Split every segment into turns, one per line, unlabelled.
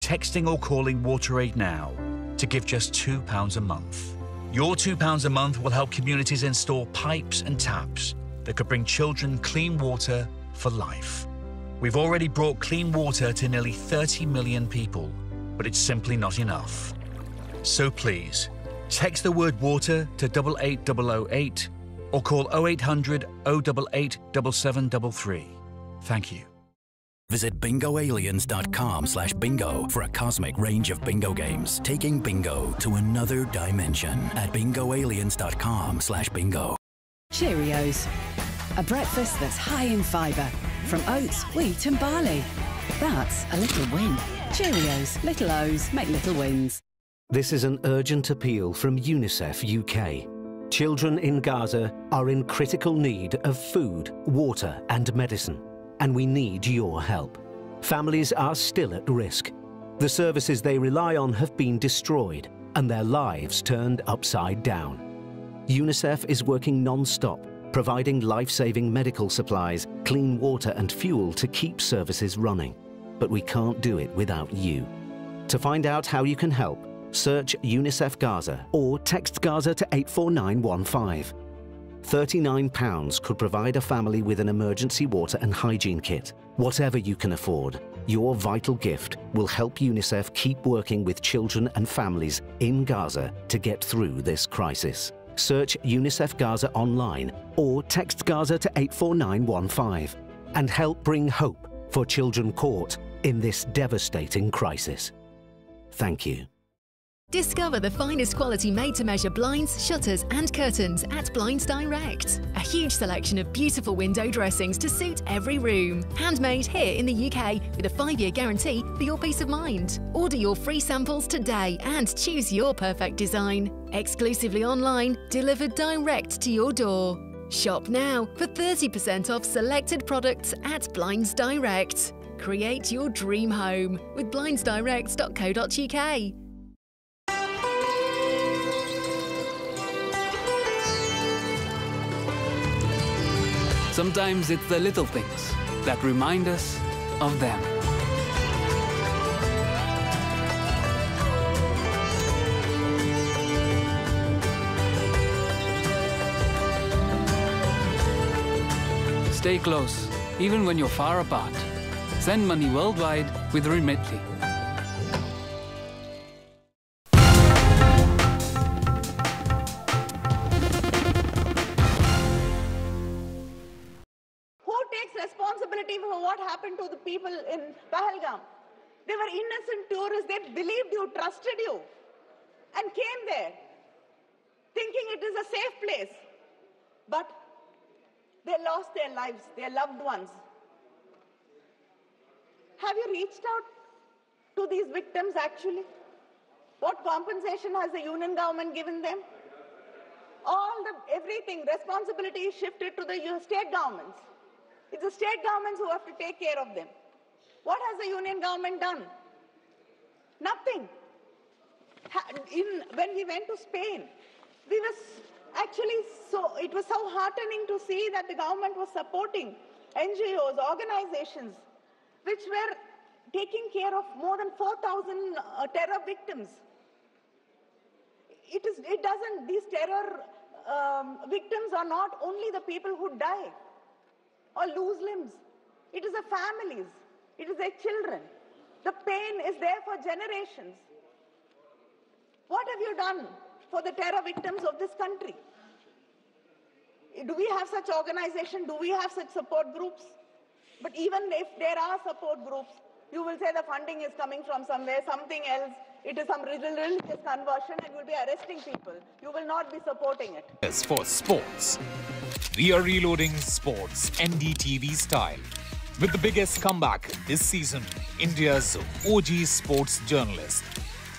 texting or calling WaterAid now to give just £2 a month. Your £2 a month will help communities install pipes and taps that could bring children clean water for life. We've already brought clean water to nearly 30 million people, but it's simply not enough. So please, text the word water to 88008 or call 0800 088 7733. Thank you.
Visit bingoaliens.com/bingo for a cosmic range of bingo games, taking bingo to another dimension at bingoaliens.com/bingo.
Cheerios, a breakfast that's high in fibre, from oats, wheat and barley. That's a little win. Cheerios, little O's make little wins.
This is an urgent appeal from UNICEF UK. Children in Gaza are in critical need of food, water and medicine, and we need your help. Families are still at risk. The services they rely on have been destroyed and their lives turned upside down. UNICEF is working non-stop, providing life-saving medical supplies, clean water and fuel to keep services running. But we can't do it without you. To find out how you can help, search UNICEF Gaza or text Gaza to 84915. £39 could provide a family with an emergency water and hygiene kit. Whatever you can afford, your vital gift will help UNICEF keep working with children and families in Gaza to get through this crisis. Search UNICEF Gaza online or text Gaza to 84915 and help bring hope for children caught in this devastating crisis. Thank you.
Discover the finest quality made-to-measure blinds, shutters and curtains at Blinds Direct. A huge selection of beautiful window dressings to suit every room. Handmade here in the UK with a 5-year guarantee for your peace of mind. Order your free samples today and choose your perfect design. Exclusively online, delivered direct to your door. Shop now for 30% off selected products at Blinds Direct. Create your dream home with blindsdirect.co.uk.
Sometimes it's the little things that remind us of them. Stay close, even when you're far apart. Send money worldwide with Remitly.
For what happened to the people in Pahalgam. They were innocent tourists. They believed you, trusted you, and came there thinking it is a safe place. But they lost their lives, their loved ones. Have you reached out to these victims actually? What compensation has the union government given them? Everything, responsibility is shifted to the state governments. It's the state governments who have to take care of them. What has the union government done? Nothing. When we went to Spain, it was so heartening to see that the government was supporting NGOs, organizations, which were taking care of more than 4,000 terror victims. These terror victims are not only the people who die or lose limbs. It is the families. It is their children. The pain is there for generations. What have you done for the terror victims of this country? Do we have such organizations? Do we have such support groups? But even if there are support groups, you will say the funding is coming from somewhere, something else. It is some religious conversion and you will be arresting people. You will not be supporting it.
As for sports, we are reloading sports NDTV style. With the biggest comeback this season, India's OG sports journalist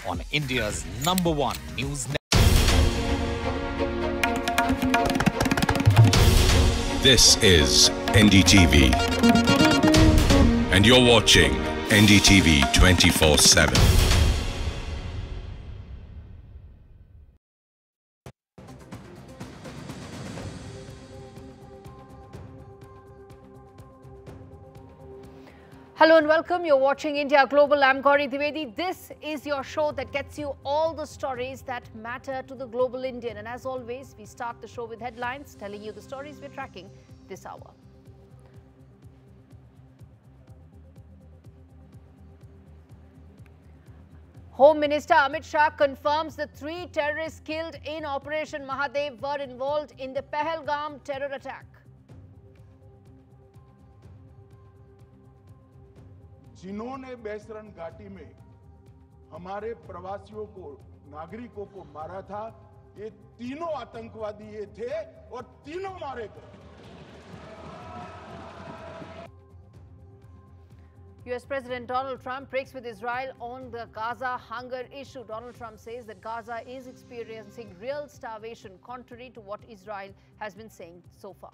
on India's #1 news network.
This is NDTV, and you're watching NDTV 24/7.
Hello and welcome. You're watching India Global. I'm Gauri Dwivedi. This is your show that gets you all the stories that matter to the global Indian. And as always, we start the show with headlines telling you the stories we're tracking this hour. Home Minister Amit Shah confirms the 3 terrorists killed in Operation Mahadev were involved in the Pahalgam terror attack.
जिन्होंने बेसरन घाटी में हमारे प्रवासियों को, नागरिकों को मारा था, ये तीनों आतंकवादी ये थे और तीनों मारे गए।
US President Donald Trump breaks with Israel on the Gaza hunger issue. Donald Trump says that Gaza is experiencing real starvation, contrary to what Israel has been saying so far.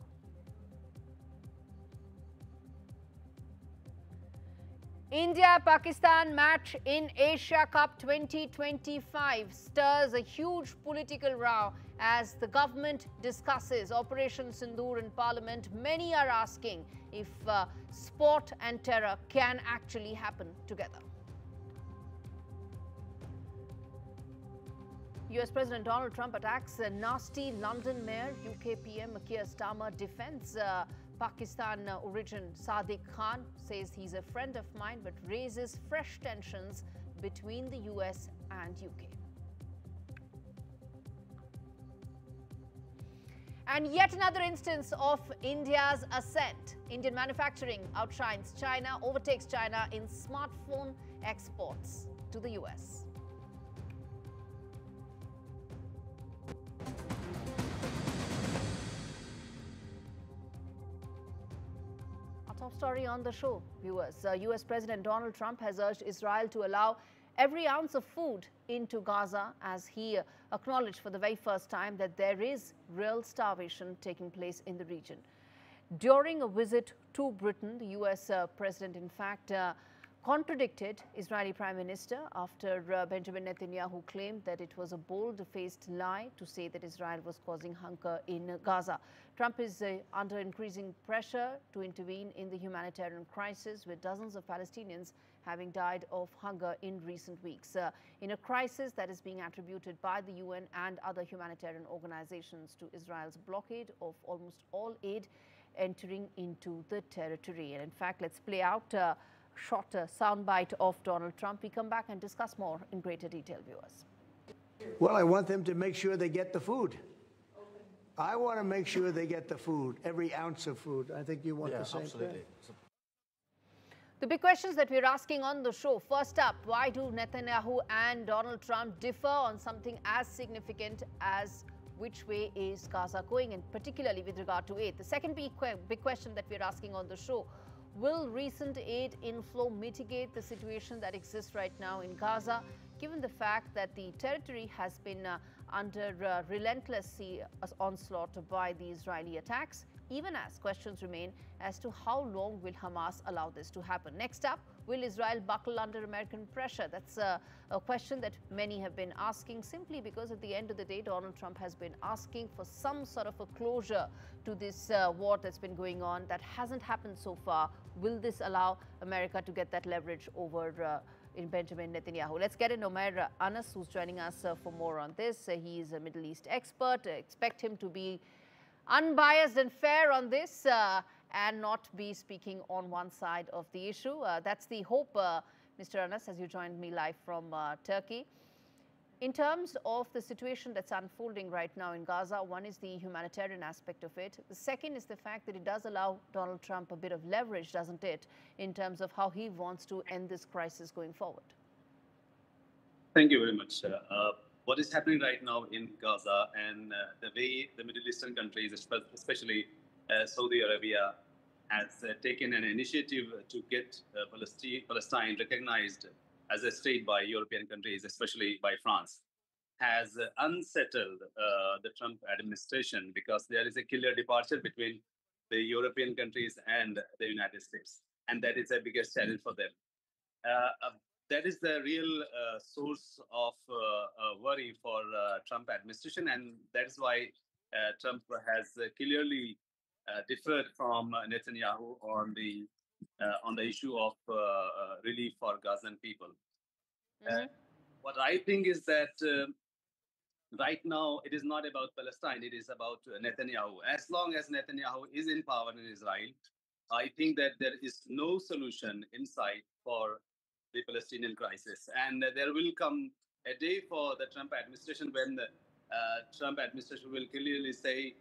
India-Pakistan match in Asia Cup 2025 stirs a huge political row as the government discusses Operation Sindoor in Parliament. Many are asking if sport and terror can actually happen together. US President Donald Trump attacks a nasty London mayor. UK PM Keir Starmer defends Pakistan origin Sadiq Khan, says he's a friend of mine, but raises fresh tensions between the US and UK. And yet another instance of India's ascent. Indian manufacturing outshines China, overtakes China in smartphone exports to the US. Top story on the show, viewers. US President Donald Trump has urged Israel to allow every ounce of food into Gaza as he acknowledged for the very first time that there is real starvation taking place in the region. During a visit to Britain, the US President, in fact, contradicted Israeli Prime Minister after Benjamin Netanyahu claimed that it was a bold-faced lie to say that Israel was causing hunger in Gaza. Trump is under increasing pressure to intervene in the humanitarian crisis, with dozens of Palestinians having died of hunger in recent weeks. In a crisis that is being attributed by the UN and other humanitarian organizations to Israel's blockade of almost all aid entering into the territory. And in fact, let's play out shorter soundbite of Donald Trump. We come back and discuss more in greater detail, viewers.
Well, I want them to make sure they get the food. I want to make sure they get the food, every ounce of food. I think you want the same thing.
The big questions that we're asking on the show. First up, why do Netanyahu and Donald Trump differ on something as significant as which way is Gaza going, and particularly with regard to aid? The second big question that we're asking on the show: will recent aid inflow mitigate the situation that exists right now in Gaza, given the fact that the territory has been under relentless onslaught by the Israeli attacks, even as questions remain as to how long will Hamas allow this to happen? Next up, will Israel buckle under American pressure? That's a question that many have been asking, simply because at the end of the day, Donald Trump has been asking for some sort of a closure to this war that's been going on. That hasn't happened so far. Will this allow America to get that leverage over in Benjamin Netanyahu? Let's get in Omer Anas, who's joining us for more on this. He is a Middle East expert. Expect him to be unbiased and fair on this and not be speaking on one side of the issue. That's the hope, Mr. Anas, as you joined me live from Turkey. In terms of the situation that's unfolding right now in Gaza, one is the humanitarian aspect of it. The second is the fact that it does allow Donald Trump a bit of leverage, doesn't it, in terms of how he wants to end this crisis going forward?
Thank you very much. What is happening right now in Gaza and the way the Middle Eastern countries, especially Saudi Arabia, has taken an initiative to get Palestine recognized as a state by European countries, especially by France, has unsettled the Trump administration, because there is a clear departure between the European countries and the United States. And that is the biggest challenge for them. That is the real source of worry for Trump administration. And that is why Trump has clearly differed from Netanyahu on the on the issue of relief for Gazan people. What I think is that right now it is not about Palestine, it is about Netanyahu. As long as Netanyahu is in power in Israel, I think that there is no solution in sight for the Palestinian crisis. And there will come a day for the Trump administration when the Trump administration will clearly say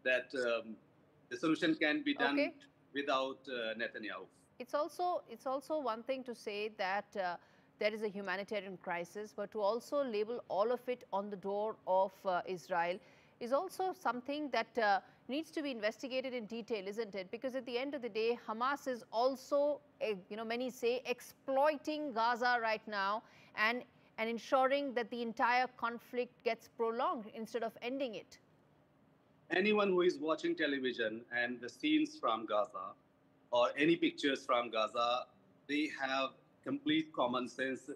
that the solution can be done without Netanyahu.
It's also one thing to say that there is a humanitarian crisis, but to also label all of it on the door of Israel is also something that needs to be investigated in detail, isn't it? Because at the end of the day, Hamas is also, many say, exploiting Gaza right now and ensuring that the entire conflict gets prolonged instead of ending it.
Anyone who is watching television and the scenes from Gaza or any pictures from Gaza, they have complete common sense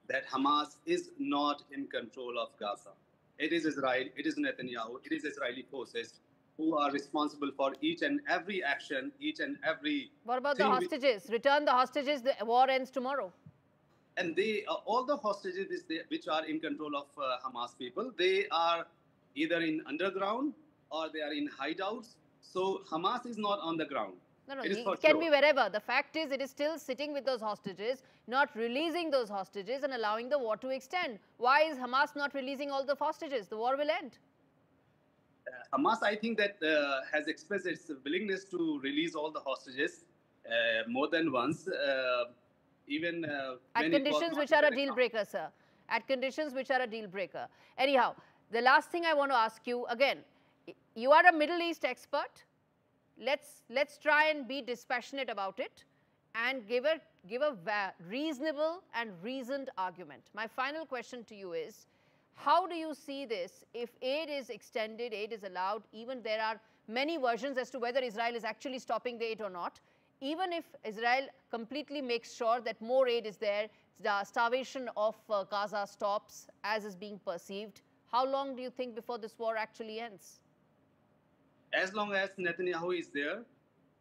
that Hamas is not in control of Gaza. It is Israel, it is Netanyahu, it is Israeli forces who are responsible for each and every action, each and every...
What about the hostages? Return the hostages, the war ends tomorrow.
And they, all the hostages which are in control of Hamas people, they are either in underground or they are in hideouts. So Hamas is not on the ground.
No, it can be wherever. The fact is, it is still sitting with those hostages, not releasing those hostages and allowing the war to extend. Why is Hamas not releasing all the hostages? The war will end.
Hamas, I think that has expressed its willingness to release all the hostages more than once. Even
at conditions which are a deal breaker, sir. At conditions which are a deal breaker. Anyhow, the last thing I want to ask you again, you are a Middle East expert. Let's try and be dispassionate about it and give a reasonable and reasoned argument. My final question to you is, how do you see this if aid is extended, aid is allowed, even there are many versions as to whether Israel is actually stopping the aid or not, even if Israel completely makes sure that more aid is there, the starvation of Gaza stops as is being perceived, how long do you think before this war actually ends?
As long as Netanyahu is there,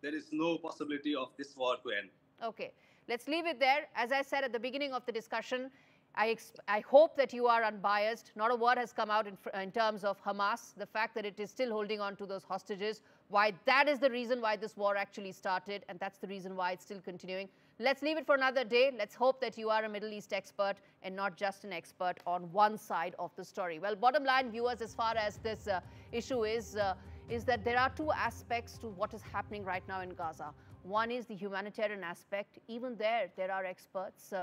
there is no possibility of this war to end.
Okay, let's leave it there. As I said at the beginning of the discussion, I hope that you are unbiased. Not a word has come out in terms of Hamas, the fact that it is still holding on to those hostages, why that is the reason why this war actually started, and that's the reason why it's still continuing. Let's leave it for another day. Let's hope that you are a Middle East expert and not just an expert on one side of the story. Well, bottom line, viewers, as far as this issue is that there are two aspects to what is happening right now in Gaza. One is the humanitarian aspect. Even there are experts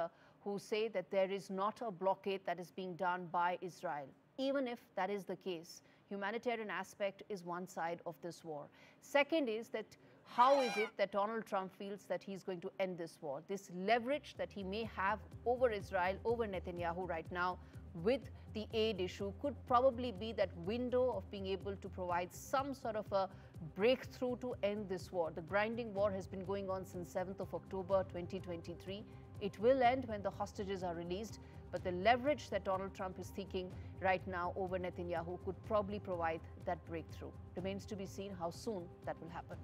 who say that there is not a blockade that is being done by Israel. Even if that is the case, humanitarian aspect is one side of this war. Second is that how is it that Donald Trump feels that he's going to end this war? This leverage that he may have over Israel, over Netanyahu right now with the aid issue could probably be that window of being able to provide some sort of a breakthrough to end this war. The grinding war has been going on since 7th of October 2023. It will end when the hostages are released, but the leverage that Donald Trump is seeking right now over Netanyahu could probably provide that breakthrough. Remains to be seen how soon that will happen.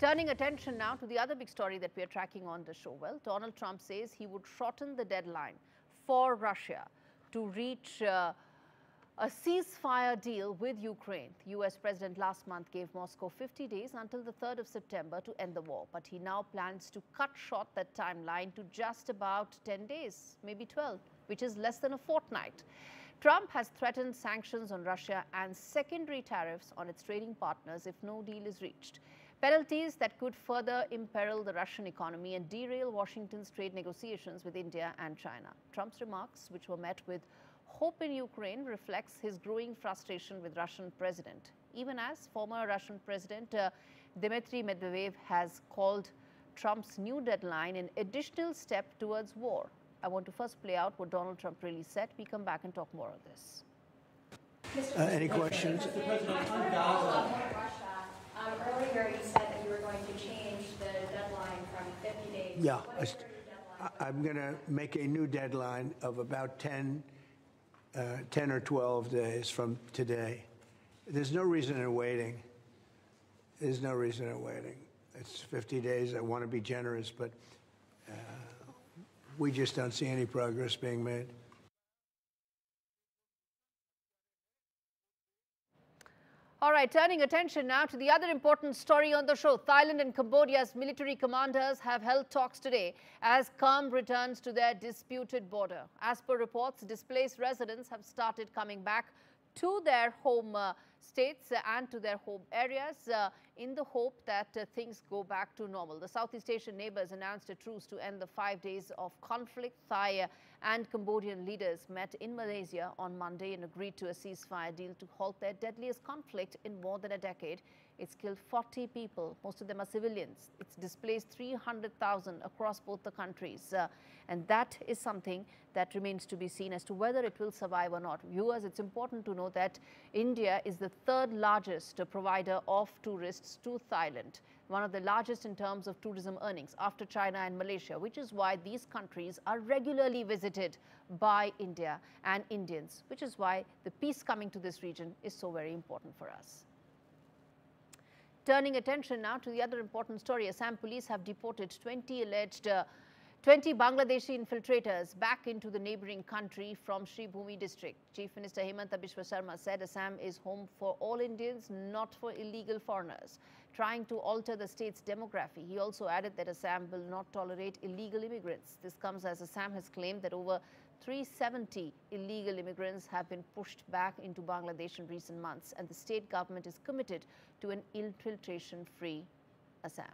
Turning attention now to the other big story that we are tracking on the show. Well, Donald Trump says he would shorten the deadline for Russia to reach a ceasefire deal with Ukraine. The US President last month gave Moscow 50 days until the 3rd of September to end the war. But he now plans to cut short that timeline to just about 10 days, maybe 12, which is less than a fortnight. Trump has threatened sanctions on Russia and secondary tariffs on its trading partners if no deal is reached. Penalties that could further imperil the Russian economy and derail Washington's trade negotiations with India and China. Trump's remarks, which were met with hope in Ukraine, reflects his growing frustration with Russian president, even as former Russian President Dmitry Medvedev has called Trump's new deadline an additional step towards war. I want to first play out what Donald Trump really said. We come back and talk more on this.
Any questions?
Earlier you said that you were going to change the deadline from 50 days.
Yeah, I'm going to make a new deadline of about 10 or 12 days from today. There's no reason in waiting. There's no reason in waiting. It's 50 days. I want to be generous, but we just don't see any progress being made.
All right, turning attention now to the other important story on the show. Thailand and Cambodia's military commanders have held talks today as calm returns to their disputed border. As per reports, displaced residents have started coming back to their home states and to their home areas in the hope that things go back to normal. The Southeast Asian neighbors announced a truce to end the 5 days of conflict. Thai and Cambodian leaders met in Malaysia on Monday and agreed to a ceasefire deal to halt their deadliest conflict in more than a decade. It's killed 40 people, most of them are civilians. It's displaced 300,000 across both the countries. And that is something that remains to be seen as to whether it will survive or not. Viewers, it's important to know that India is the third largest provider of tourists to Thailand, one of the largest in terms of tourism earnings after China and Malaysia, which is why these countries are regularly visited by India and Indians, which is why the peace coming to this region is so very important for us. Turning attention now to the other important story, Assam police have deported 20 Bangladeshi infiltrators back into the neighbouring country from Shribhumi district. Chief Minister Hemanta Biswa Sharma said Assam is home for all Indians, not for illegal foreigners, trying to alter the state's demography. He also added that Assam will not tolerate illegal immigrants. This comes as Assam has claimed that over 370 illegal immigrants have been pushed back into Bangladesh in recent months, and the state government is committed to an infiltration-free Assam.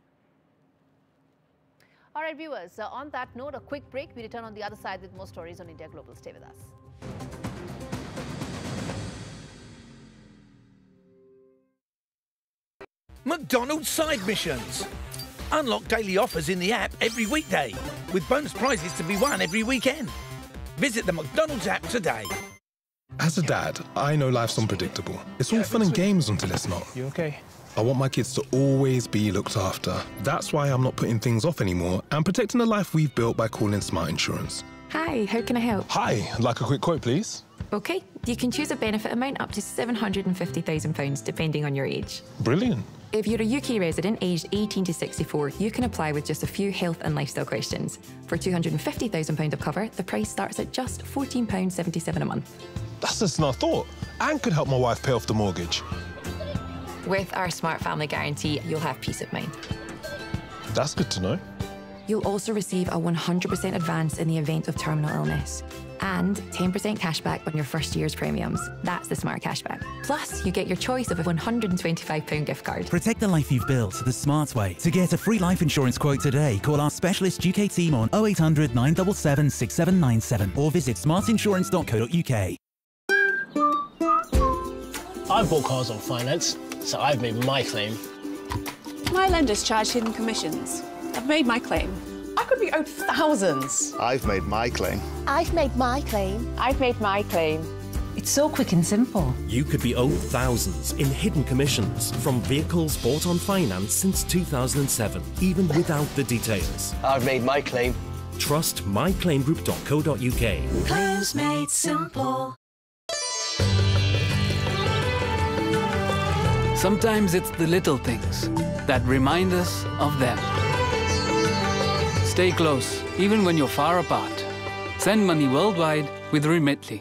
All right, viewers, on that note, a quick break. We return on the other side with more stories on India Global. Stay with us.
McDonald's side missions. Unlock daily offers in the app every weekday, with bonus prizes to be won every weekend. Visit the McDonald's app today.
As a dad, I know life's unpredictable. It's all fun and games until it's not.
You okay?
I want my kids to always be looked after. That's why I'm not putting things off anymore and protecting the life we've built by calling Smart Insurance.
Hi, how can I help?
Hi, like a quick quote, please.
Okay, you can choose a benefit amount up to £750,000 depending on your age.
Brilliant.
If you're a UK resident aged 18 to 64, you can apply with just a few health and lifestyle questions. For £250,000 of cover, the price starts at just £14.77 a month.
That's less than I thought, and could help my wife pay off the mortgage.
With our Smart Family Guarantee, you'll have peace of mind.
That's good to know.
You'll also receive a 100% advance in the event of terminal illness and 10% cashback on your first year's premiums. That's the Smart Cashback. Plus, you get your choice of a £125 gift card.
Protect the life you've built the smart way. To get a free life insurance quote today, call our specialist UK team on 0800 977 6797 or visit smartinsurance.co.uk.
I've bought cars on finance, so I've made my claim.
My lenders charge hidden commissions. I've made my claim. I could be owed thousands.
I've made my claim.
I've made my claim.
I've made my claim.
It's so quick and simple.
You could be owed thousands in hidden commissions from vehicles bought on finance since 2007, even without the details.
I've made my claim.
Trust myclaimgroup.co.uk.
Claims made simple.
Sometimes it's the little things that remind us of them. Stay close, even when you're far apart. Send money worldwide with Remitly.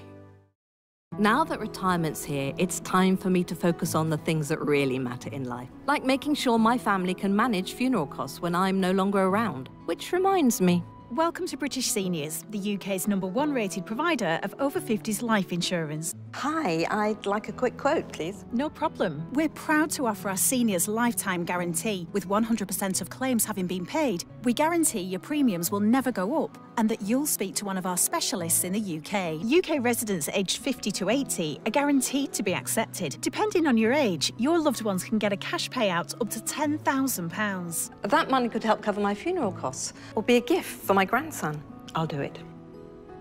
Now that retirement's here, it's time for me to focus on the things that really matter in life. Like making sure my family can manage funeral costs when I'm no longer around. Which reminds me.
Welcome to British Seniors, the UK's #1 rated provider of over 50s life insurance.
Hi, I'd like a quick quote, please.
No problem. We're proud to offer our seniors lifetime guarantee. With 100% of claims having been paid, we guarantee your premiums will never go up and that you'll speak to one of our specialists in the UK. UK residents aged 50 to 80 are guaranteed to be accepted. Depending on your age, your loved ones can get a cash payout up to £10,000.
That money could help cover my funeral costs or be a gift for my grandson. I'll do it.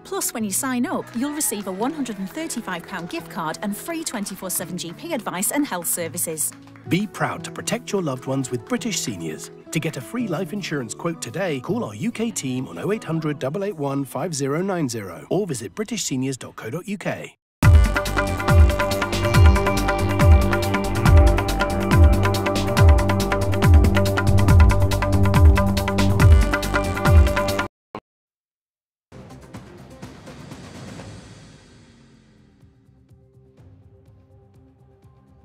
Plus, when you sign up, you'll receive a £135 gift card and free 24/7 GP advice and health services.
Be proud to protect your loved ones with British Seniors. To get a free life insurance quote today, call our UK team on 0800 881 5090 or visit britishseniors.co.uk.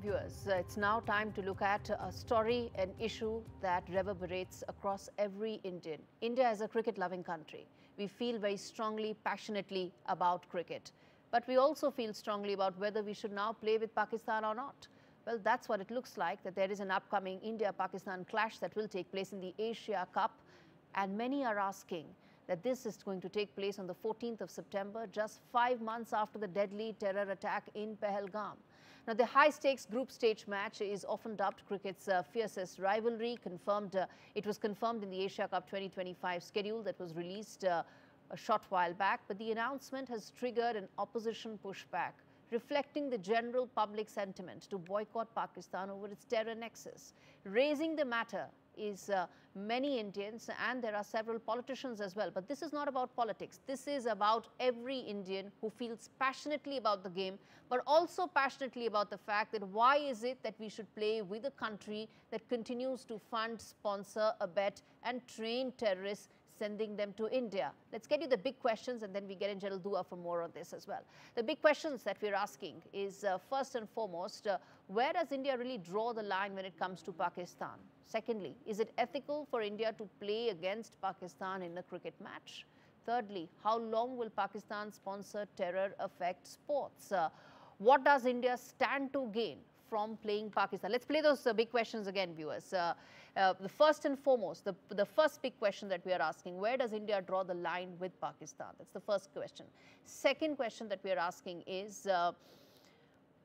Viewers, it's now time to look at a story, an issue that reverberates across every Indian. India is a cricket-loving country. We feel very strongly, passionately about cricket. But we also feel strongly about whether we should now play with Pakistan or not. Well, that's what it looks like, that there is an upcoming India-Pakistan clash that will take place in the Asia Cup. And many are asking that this is going to take place on the 14th of September, just 5 months after the deadly terror attack in Pahalgam. Now, the high-stakes group stage match is often dubbed cricket's fiercest rivalry. It was confirmed in the Asia Cup 2025 schedule that was released a short while back. But the announcement has triggered an opposition pushback, reflecting the general public sentiment to boycott Pakistan over its terror nexus. Raising the matter is many Indians, and there are several politicians as well. But this is not about politics. This is about every Indian who feels passionately about the game, but also passionately about the fact that why is it that we should play with a country that continues to fund, sponsor, abet and train terrorists, sending them to India. Let's get you the big questions, and then we get in General Dua for more on this as well. The big questions that we're asking is, first and foremost, where does India really draw the line when it comes to Pakistan? Secondly, is it ethical for India to play against Pakistan in a cricket match? Thirdly, how long will Pakistan-sponsored terror affect sports? What does India stand to gain from playing Pakistan? Let's play those big questions again, viewers. The first and foremost, the first big question that we are asking, where does India draw the line with Pakistan? That's the first question. Second question that we are asking is,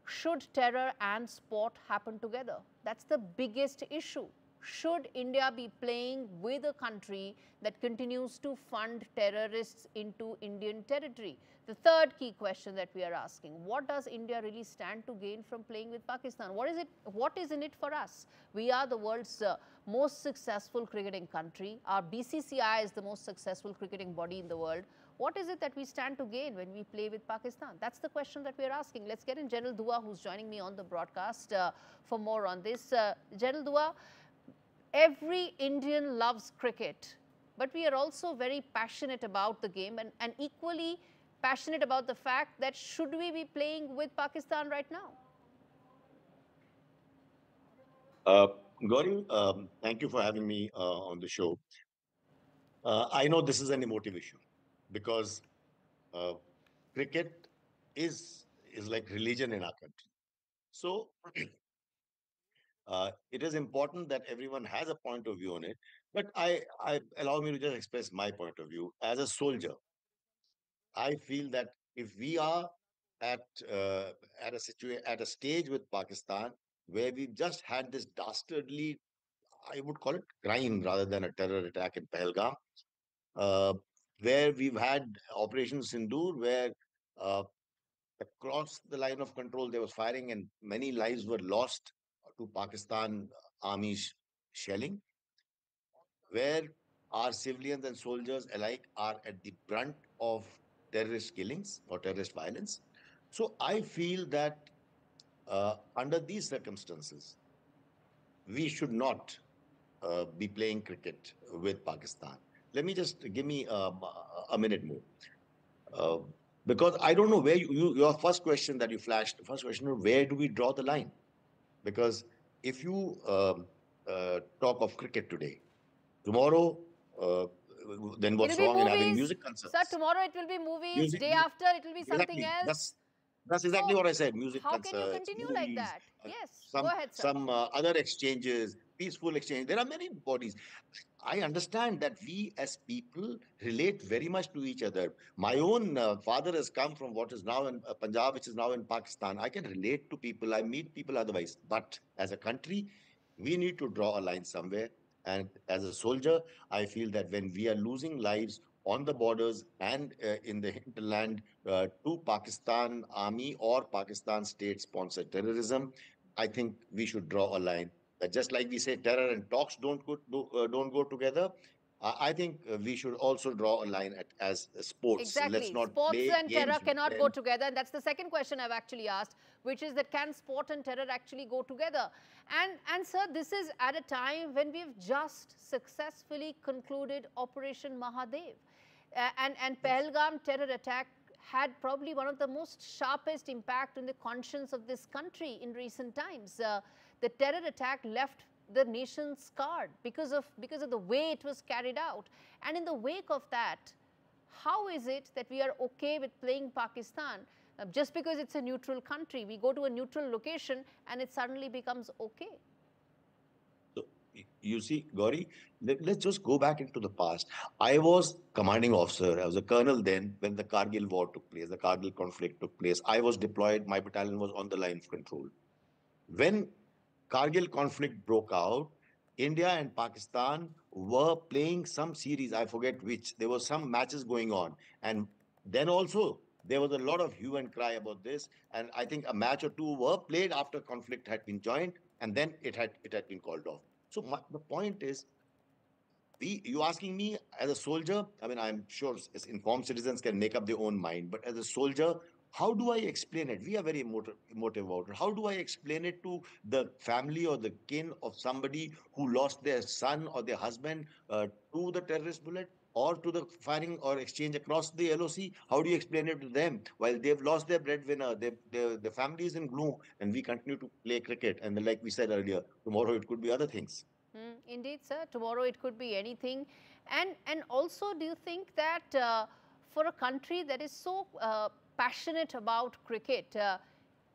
should terror and sport happen together? That's the biggest issue. Should India be playing with a country that continues to fund terrorists into Indian territory? The third key question that we are asking, what does India really stand to gain from playing with Pakistan? What is in it for us? We are the world's most successful cricketing country. Our BCCI is the most successful cricketing body in the world. What is it that we stand to gain when we play with Pakistan? That's the question that we are asking. Let's get in General Dua, who's joining me on the broadcast for more on this. General Dua, every Indian loves cricket, but we are also very passionate about the game and equally passionate about the fact that should we be playing with Pakistan right now?
Gauri, thank you for having me on the show. I know this is an emotive issue because cricket is like religion in our country. So it is important that everyone has a point of view on it. But allow me to just express my point of view. As a soldier, I feel that if we are at a stage with Pakistan where we've just had this dastardly, I would call it crime rather than a terror attack in Pahalgam, where we've had Operation Sindoor, where across the line of control there was firing and many lives were lost to Pakistan army shelling, where our civilians and soldiers alike are at the brunt of terrorist killings or terrorist violence. So I feel that under these circumstances, we should not be playing cricket with Pakistan. Let me just give me a minute more. Because I don't know where your first question that you flashed, the first question, where do we draw the line? Because if you talk of cricket today, tomorrow, then what's wrong in having music concerts?
Sir, tomorrow it will be movies, day after it will be something else.
That's exactly what I said, music
how
concerts.
How can you continue
movies,
like that? Yes, go ahead, sir.
Some other exchanges, peaceful exchange. There are many bodies. I understand that we as people relate very much to each other. My own father has come from what is now in Punjab, which is now in Pakistan. I can relate to people. I meet people otherwise. But as a country, we need to draw a line somewhere. And as a soldier, I feel that when we are losing lives on the borders and in the hinterland to Pakistan army or Pakistan state-sponsored terrorism, I think we should draw a line. Just like we say, terror and talks don't go together. I think we should also draw a line as sports.
Exactly.
Let's not
sports
play
and
games
terror cannot go together. And that's the second question I've actually asked, which is that can sport and terror actually go together? And sir, this is at a time when we've just successfully concluded Operation Mahadev. And Pahalgam terror attack had probably one of the most sharpest impact on the conscience of this country in recent times. The terror attack left the nation scarred because of the way it was carried out. And in the wake of that, how is it that we are okay with playing Pakistan just because it's a neutral country? We go to a neutral location and it suddenly becomes okay.
You see, Gauri, let's just go back into the past. I was commanding officer. I was a colonel then when the Kargil war took place, the Kargil conflict took place. I was deployed. My battalion was on the line of control. When Kargil conflict broke out, India and Pakistan were playing some series. I forget which. There were some matches going on. And then also, there was a lot of hue and cry about this. And I think a match or two were played after conflict had been joined. And then it had been called off. So the point is, you asking me as a soldier, I mean, I'm sure as informed citizens can make up their own mind, but as a soldier, how do I explain it? We are very emotive about it. How do I explain it to the family or the kin of somebody who lost their son or their husband to the terrorist bullet or to the firing or exchange across the LOC? How do you explain it to them while they've lost their breadwinner, the family is in gloom, and we continue to play cricket? And like we said earlier, tomorrow it could be other things.
Indeed, sir. Tomorrow it could be anything. And also, do you think that for a country that is so passionate about cricket,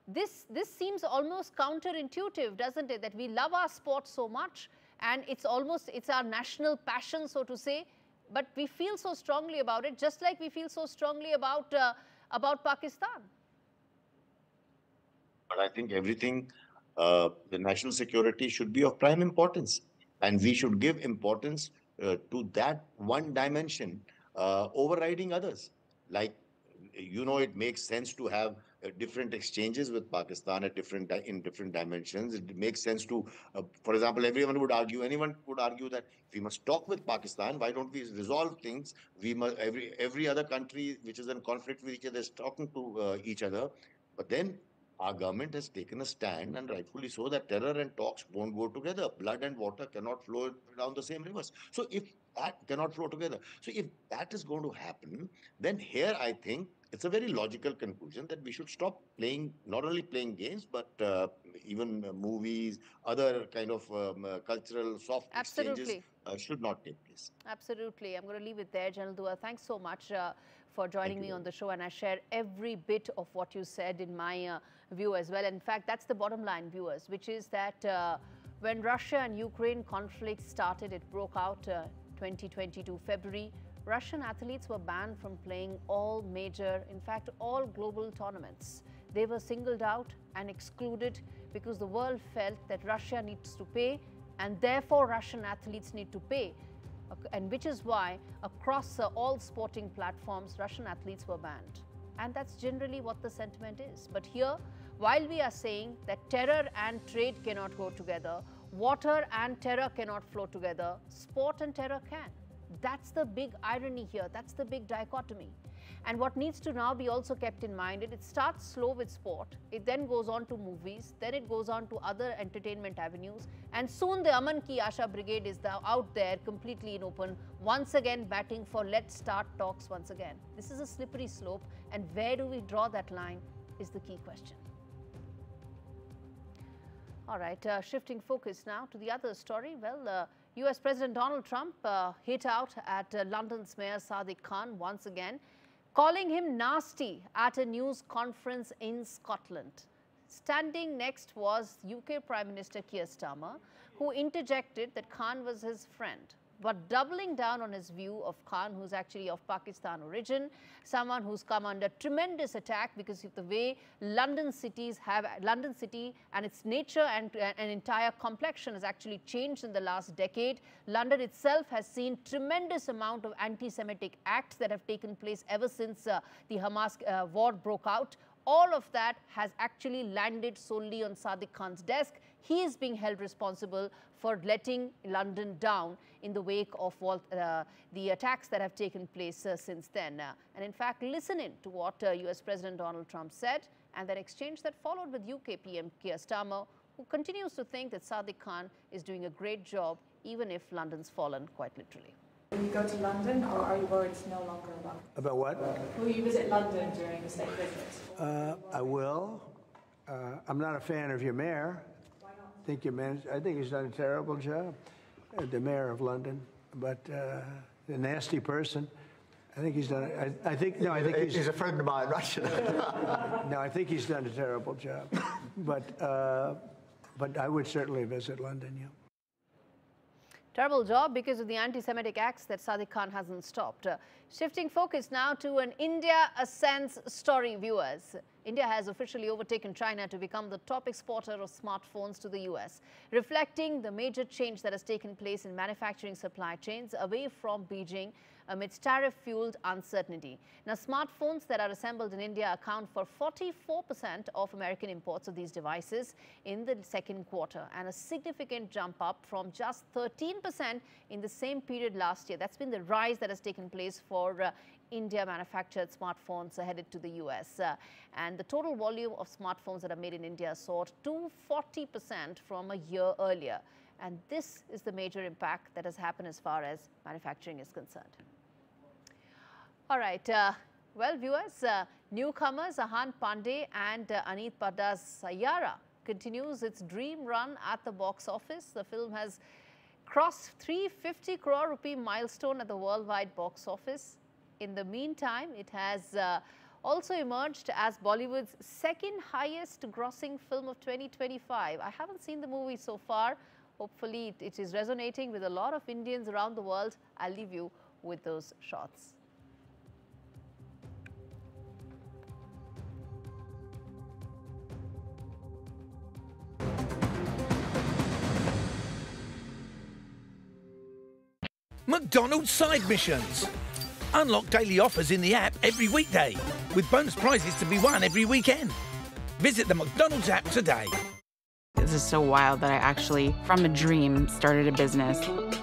this seems almost counterintuitive, doesn't it? That we love our sport so much, and it's our national passion, so to say, but we feel so strongly about it, just like we feel so strongly about Pakistan.
But I think everything, the national security should be of prime importance. And we should give importance to that one dimension overriding others. Like, it makes sense to have different exchanges with Pakistan at in different dimensions. It makes sense to, for example, anyone would argue that we must talk with Pakistan. Why don't we resolve things? We must, every other country which is in conflict with each other is talking to each other. But then our government has taken a stand, and rightfully so, that terror and talks won't go together. Blood and water cannot flow down the same rivers. So if that cannot flow together, so if that is going to happen, then here I think it's a very logical conclusion that we should stop playing, not only playing games, but even movies, other kind of cultural soft exchanges should not take place.
Absolutely. I'm going to leave it there, General Dua. Thanks so much for joining me on the show, and I share every bit of what you said in my view as well. In fact, that's the bottom line, viewers, which is that when Russia and Ukraine conflict started, it broke out 2022 February. Russian athletes were banned from playing all major, in fact, all global tournaments. They were singled out and excluded because the world felt that Russia needs to pay, and therefore Russian athletes need to pay. And which is why across all sporting platforms, Russian athletes were banned. And that's generally what the sentiment is. But here, while we are saying that terror and trade cannot go together, water and terror cannot flow together, sport and terror can. That's the big irony here. That's the big dichotomy. And what needs to now be also kept in mind, it starts slow with sport, it then goes on to movies, then it goes on to other entertainment avenues, and soon the Aman Ki Asha Brigade is out there completely in open, once again batting for let's start talks once again. This is a slippery slope, and where do we draw that line is the key question. All right, shifting focus now to the other story. Well, US President Donald Trump hit out at London's Mayor Sadiq Khan once again, calling him nasty at a news conference in Scotland. Standing next was UK Prime Minister Keir Starmer, who interjected that Khan was his friend, but doubling down on his view of Khan, who's actually of Pakistan origin, someone who's come under tremendous attack because of the way London City and its nature and an entire complexion has actually changed in the last decade. London itself has seen tremendous amount of anti-Semitic acts that have taken place ever since the Hamas war broke out. All of that has actually landed solely on Sadiq Khan's desk. He is being held responsible for letting London down in the wake of all the attacks that have taken place since then. And in fact, listen in to what US President Donald Trump said, and that exchange that followed with UK PM Keir Starmer, who continues to think that Sadiq Khan is doing a great job, even if London's fallen quite literally.
Will you go to London, or are you worried it's no longer about?
About what?
Will you visit London during the state visit?
I will. I'm not a fan of your mayor.
Why not?
I think he's done a terrible job, the mayor of London. But the nasty person, I think he's done. I think
he's a friend of mine, right?
No, I think he's done a terrible job. But I would certainly visit London. Yeah.
Terrible job because of the anti-Semitic acts that Sadiq Khan hasn't stopped. Shifting focus now to an India ascends story, viewers. India has officially overtaken China to become the top exporter of smartphones to the US, reflecting the major change that has taken place in manufacturing supply chains away from Beijing amidst tariff-fueled uncertainty. Now, smartphones that are assembled in India account for 44% of American imports of these devices in the second quarter, and a significant jump up from just 13% in the same period last year. That's been the rise that has taken place for India-manufactured smartphones headed to the US. And the total volume of smartphones that are made in India soared to 40% from a year earlier. And this is the major impact that has happened as far as manufacturing is concerned. All right, well, viewers, newcomers Ahan Pandey and Aneet Padda's Sayara continues its dream run at the box office. The film has crossed 350 crore rupee milestone at the worldwide box office. In the meantime, it has also emerged as Bollywood's second highest grossing film of 2025. I haven't seen the movie so far. Hopefully, it is resonating with a lot of Indians around the world. I'll leave you with those shots.
McDonald's side missions. Unlock daily offers in the app every weekday, with bonus prizes to be won every weekend. Visit the McDonald's app today.
This is so wild that I actually, from a dream, started a business.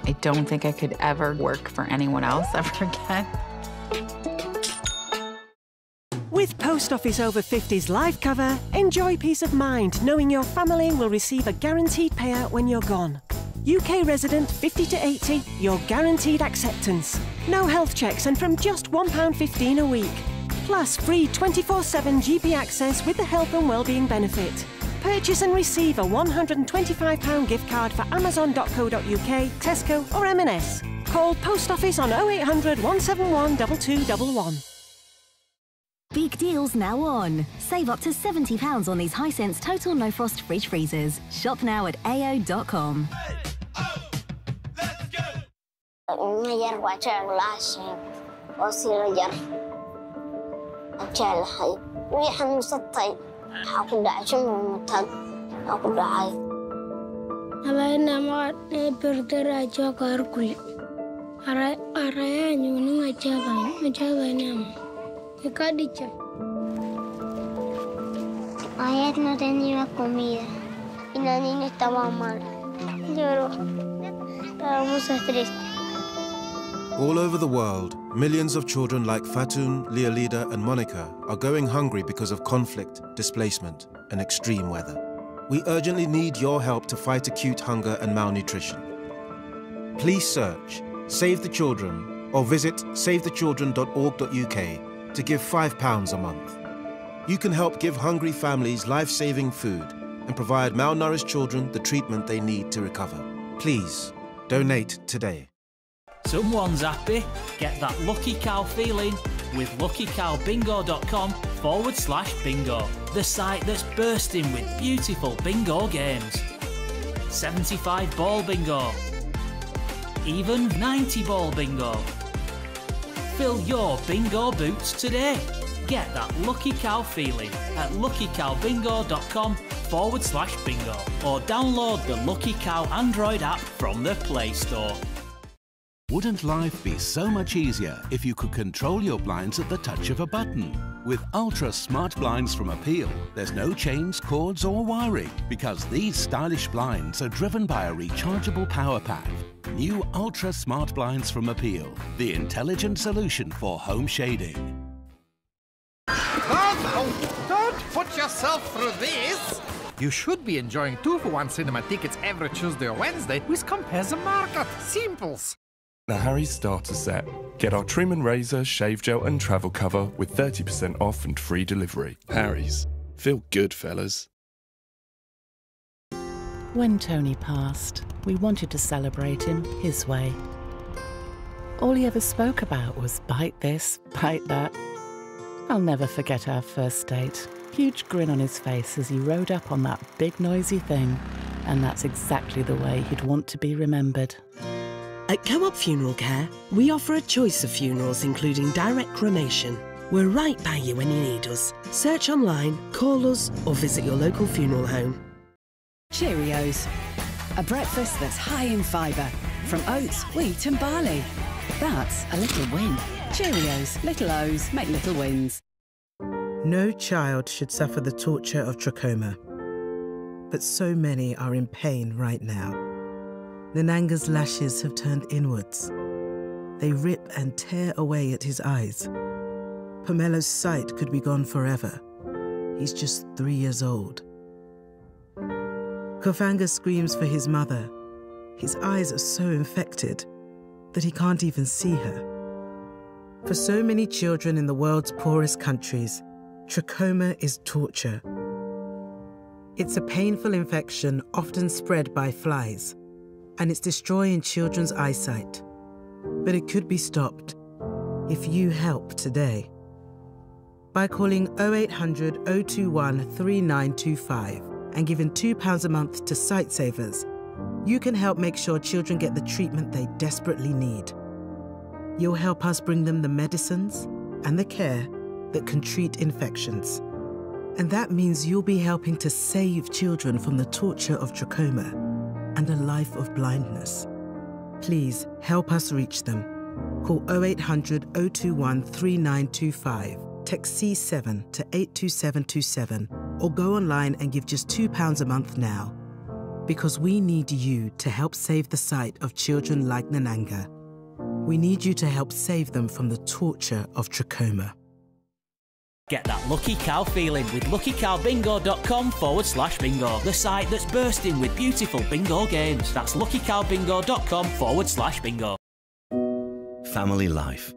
I don't think I could ever work for anyone else ever again.
With Post Office Over 50's life cover, enjoy peace of mind knowing your family will receive a guaranteed payout when you're gone. UK resident 50 to 80, your guaranteed acceptance. No health checks and from just £1.15 a week. Plus free 24/7 GP access with the health and wellbeing benefit. Purchase and receive a £125 gift card for amazon.co.uk, Tesco or M&S. Call Post Office on 0800 171 2211.
Big deals now on. Save up to £70 on these Hisense Total No Frost fridge freezers. Shop now at ao.com.
غير وجهك العاشق وصير جر أجل حي ويحن مسطي أقول عشان متل أقول عاي
أبغى ما بردر أجاك أركل أرايا نيوني أجابا نام يكاديشة
Ayer no tenía comida y la niña estaba mal. Lloró. Estábamos tristes.
All over the world, millions of children like Fatun, Leolida and Monica are going hungry because of conflict, displacement and extreme weather. We urgently need your help to fight acute hunger and malnutrition. Please search Save the Children or visit savethechildren.org.uk to give £5 a month. You can help give hungry families life-saving food and provide malnourished children the treatment they need to recover. Please, donate today.
Someone's happy. Get that lucky cow feeling with luckycowbingo.com/bingo, the site that's bursting with beautiful bingo games. 75 ball bingo, even 90 ball bingo. Fill your bingo boots today. Get that lucky cow feeling at luckycowbingo.com/bingo or download the Lucky Cow Android app from the Play Store.
Wouldn't life be so much easier if you could control your blinds at the touch of a button? With Ultra Smart Blinds from Appeal, there's no chains, cords or wiring because these stylish blinds are driven by a rechargeable power pack. New Ultra Smart Blinds from Appeal, the intelligent solution for home shading.
Oh, don't put yourself through this! You should be enjoying 2-for-1 cinema tickets every Tuesday or Wednesday with Compare the Market. Simples.
The Harry's starter set. Get our trim and razor, shave gel and travel cover with 30% off and free delivery. Harry's. Feel good, fellas.
When Tony passed, we wanted to celebrate him his way. All he ever spoke about was bite this, bite that. I'll never forget our first date. Huge grin on his face as he rode up on that big noisy thing. And that's exactly the way he'd want to be remembered.
At Co-op Funeral Care, we offer a choice of funerals including direct cremation. We're right by you when you need us. Search online, call us or visit your local funeral home.
Cheerios. A breakfast that's high in fibre, from oats, wheat and barley. That's a little win. Cheerios, little O's make little wins.
No child should suffer the torture of trachoma. But so many are in pain right now. Nananga's lashes have turned inwards. They rip and tear away at his eyes. Pomelo's sight could be gone forever. He's just 3 years old. Kofanga screams for his mother. His eyes are so infected that he can't even see her. For so many children in the world's poorest countries, trachoma is torture. It's a painful infection often spread by flies, and it's destroying children's eyesight. But it could be stopped if you help today. By calling 0800 021 3925 and giving £2 a month to Sightsavers, you can help make sure children get the treatment they desperately need. You'll help us bring them the medicines and the care that can treat infections. And that means you'll be helping to save children from the torture of trachoma and a life of blindness. Please help us reach them. Call 0800 021 3925, text C7 to 82727, or go online and give just £2 a month now. Because we need you to help save the sight of children like Nananga. We need you to help save them from the torture of trachoma.
Get that lucky cow feeling with luckycowbingo.com/bingo, the site that's bursting with beautiful bingo games. That's luckycowbingo.com/bingo.
Family life.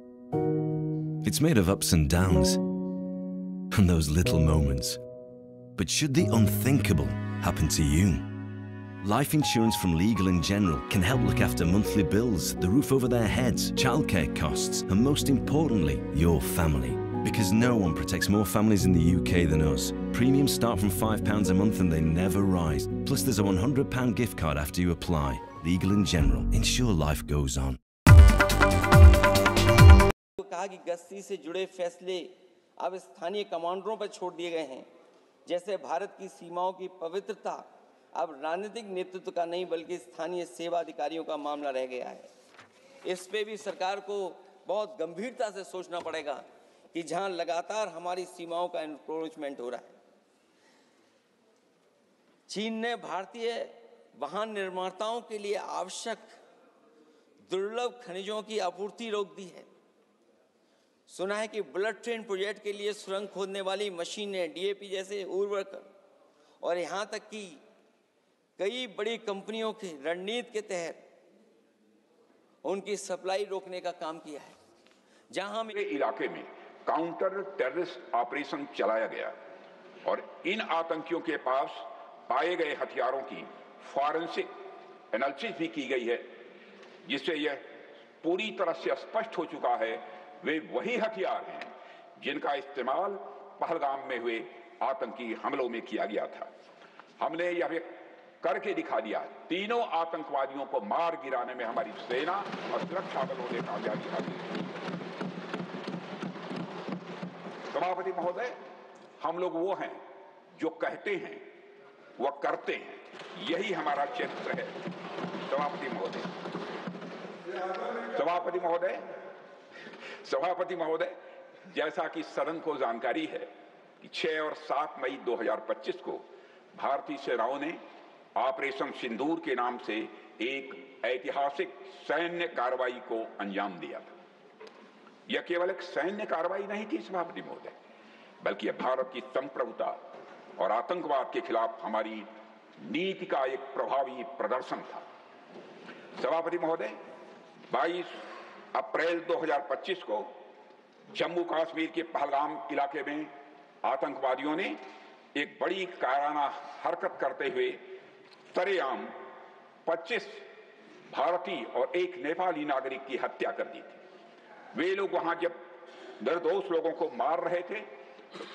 It's made of ups and downs, and those little moments. But should the unthinkable happen to you? Life insurance from Legal & General can help look after monthly bills, the roof over their heads, childcare costs, and most importantly, your family. Because no one protects more families in the UK than us. Premiums start from £5 a month and they never rise. Plus there's a £100 gift card after you apply. Legal & General. Ensure life goes on.
कहा कि गश्ती से जुड़े फैसले अब स्थानीय कमांडरों पर छोड़ दिए गए हैं। जैसे भारत की सीमाओं की पवित्रता अब राजनीतिक नेतृत्व का नहीं बल्कि स्थानीय सेवा अधिकारियों का मामला रह गया है। इस पे भी सरकार को बहुत गंभीरता से सोचना पड़ेगा कि जहां लगातार हमारी सीमाओं का एनक्रोचमेंट हो रहा है। चीन ने भारतीय वाहन निर्माताओं के लिए आवश्यक दुर्लभ खनिजों की आपूर्ति रोक दी है। सुना है कि बुलेट ट्रेन प्रोजेक्ट के लिए सुरंग खोदने वाली मशीनें, डीएपी जैसे उर्वरक और यहां तक कि कई बड़ी कंपनियों की रणनीति के तहत उनकी सप्लाई रोकने का काम किया है। जहां हम
इलाके में काउंटर टेररिस्ट ऑपरेशन चलाया गया और इन आतंकियों के पास पाए गए हथियारों की फॉरेंसिक एनालिसिस भी की गई है, जिससे यह पूरी तरह से स्पष्ट हो चुका है वे वही हथियार हैं जिनका इस्तेमाल पहलगाम में हुए आतंकी हमलों में किया गया था। हमने यह करके दिखा दिया। तीनों आतंकवादियों को मार गिराने में हमारी सेना और सुरक्षा बलों ने कामयाबी हासिल की। सभापति महोदय, हम लोग वो हैं जो कहते हैं वह करते हैं, यही हमारा चरित्र है। सभापति महोदय, जैसा कि सदन को जानकारी है कि 6 और 7 मई 2025 को भारतीय सेनाओं ने ऑपरेशन सिंदूर के नाम से एक ऐतिहासिक सैन्य कार्रवाई को अंजाम दिया था। यह केवल एक सैन्य कार्रवाई नहीं थी सभापति महोदय, बल्कि यह भारत की संप्रभुता और आतंकवाद के खिलाफ हमारी नीति का एक प्रभावी प्रदर्शन था। सभापति महोदय, 22 अप्रैल 2025 को जम्मू कश्मीर के पहलगाम इलाके में आतंकवादियों ने एक बड़ी कायराना हरकत करते हुए सरेआम 25 भारतीय और एक नेपाली नागरिक की हत्या कर दी थी। वे लोग वहां जब निर्दोष लोगों को मार रहे थे